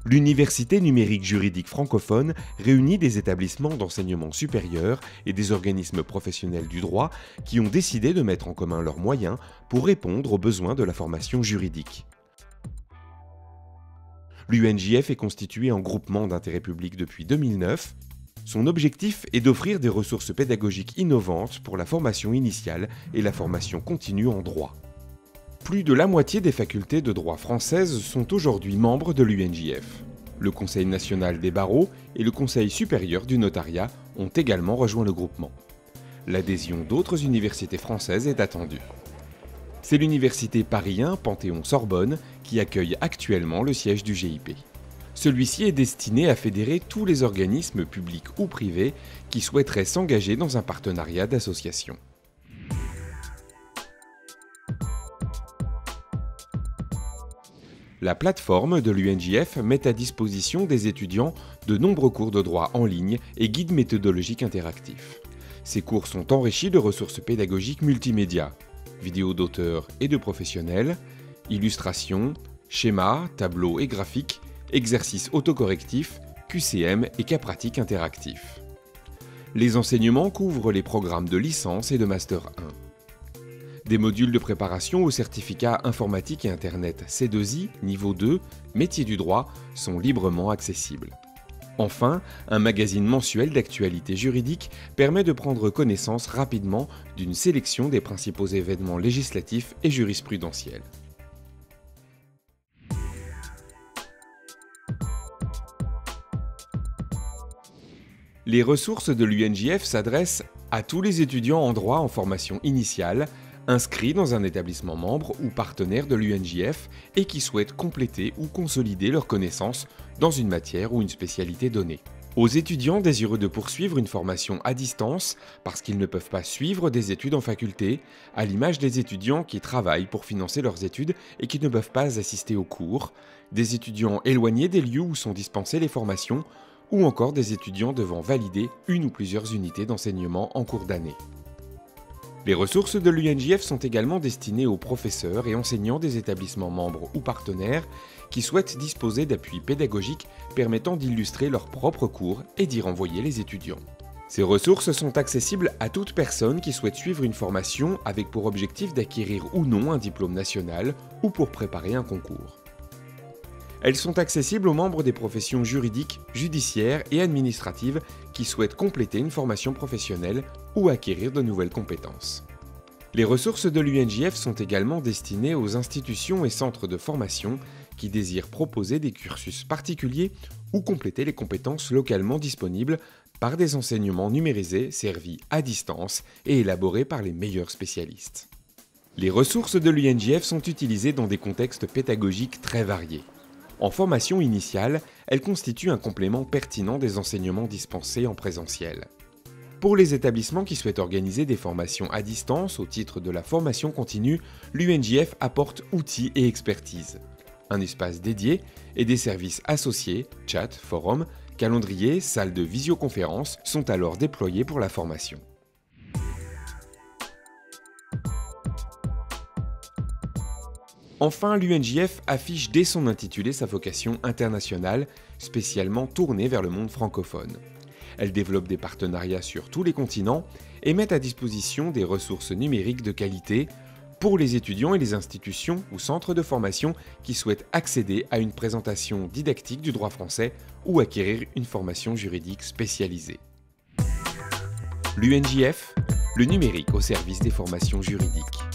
L'Université numérique juridique francophone réunit des établissements d'enseignement supérieur et des organismes professionnels du droit qui ont décidé de mettre en commun leurs moyens pour répondre aux besoins de la formation juridique. L'UNJF est constitué en groupement d'intérêt public depuis 2009. Son objectif est d'offrir des ressources pédagogiques innovantes pour la formation initiale et la formation continue en droit. Plus de la moitié des facultés de droit françaises sont aujourd'hui membres de l'UNJF. Le Conseil national des barreaux et le Conseil supérieur du notariat ont également rejoint le groupement. L'adhésion d'autres universités françaises est attendue. C'est l'université Paris 1 Panthéon-Sorbonne qui accueille actuellement le siège du GIP. Celui-ci est destiné à fédérer tous les organismes publics ou privés qui souhaiteraient s'engager dans un partenariat d'association. La plateforme de l'UNJF met à disposition des étudiants de nombreux cours de droit en ligne et guides méthodologiques interactifs. Ces cours sont enrichis de ressources pédagogiques multimédia, vidéos d'auteurs et de professionnels, illustrations, schémas, tableaux et graphiques, exercices autocorrectifs, QCM et cas pratiques interactifs. Les enseignements couvrent les programmes de licence et de Master 1. Des modules de préparation au certificat informatique et Internet C2I, niveau 2, métier du droit, sont librement accessibles. Enfin, un magazine mensuel d'actualité juridique permet de prendre connaissance rapidement d'une sélection des principaux événements législatifs et jurisprudentiels. Les ressources de l'UNJF s'adressent à tous les étudiants en droit en formation initiale, inscrits dans un établissement membre ou partenaire de l'UNJF et qui souhaitent compléter ou consolider leurs connaissances dans une matière ou une spécialité donnée. Aux étudiants désireux de poursuivre une formation à distance parce qu'ils ne peuvent pas suivre des études en faculté, à l'image des étudiants qui travaillent pour financer leurs études et qui ne peuvent pas assister aux cours, des étudiants éloignés des lieux où sont dispensées les formations, ou encore des étudiants devant valider une ou plusieurs unités d'enseignement en cours d'année. Les ressources de l'UNJF sont également destinées aux professeurs et enseignants des établissements membres ou partenaires qui souhaitent disposer d'appuis pédagogiques permettant d'illustrer leurs propres cours et d'y renvoyer les étudiants. Ces ressources sont accessibles à toute personne qui souhaite suivre une formation avec pour objectif d'acquérir ou non un diplôme national ou pour préparer un concours. Elles sont accessibles aux membres des professions juridiques, judiciaires et administratives qui souhaitent compléter une formation professionnelle ou acquérir de nouvelles compétences. Les ressources de l'UNJF sont également destinées aux institutions et centres de formation qui désirent proposer des cursus particuliers ou compléter les compétences localement disponibles par des enseignements numérisés servis à distance et élaborés par les meilleurs spécialistes. Les ressources de l'UNJF sont utilisées dans des contextes pédagogiques très variés. En formation initiale, elle constitue un complément pertinent des enseignements dispensés en présentiel. Pour les établissements qui souhaitent organiser des formations à distance au titre de la formation continue, l'UNJF apporte outils et expertise. Un espace dédié et des services associés, chat, forum, calendrier, salle de visioconférence sont alors déployés pour la formation. Enfin, l'UNJF affiche dès son intitulé sa vocation internationale, spécialement tournée vers le monde francophone. Elle développe des partenariats sur tous les continents et met à disposition des ressources numériques de qualité pour les étudiants et les institutions ou centres de formation qui souhaitent accéder à une présentation didactique du droit français ou acquérir une formation juridique spécialisée. L'UNJF, le numérique au service des formations juridiques.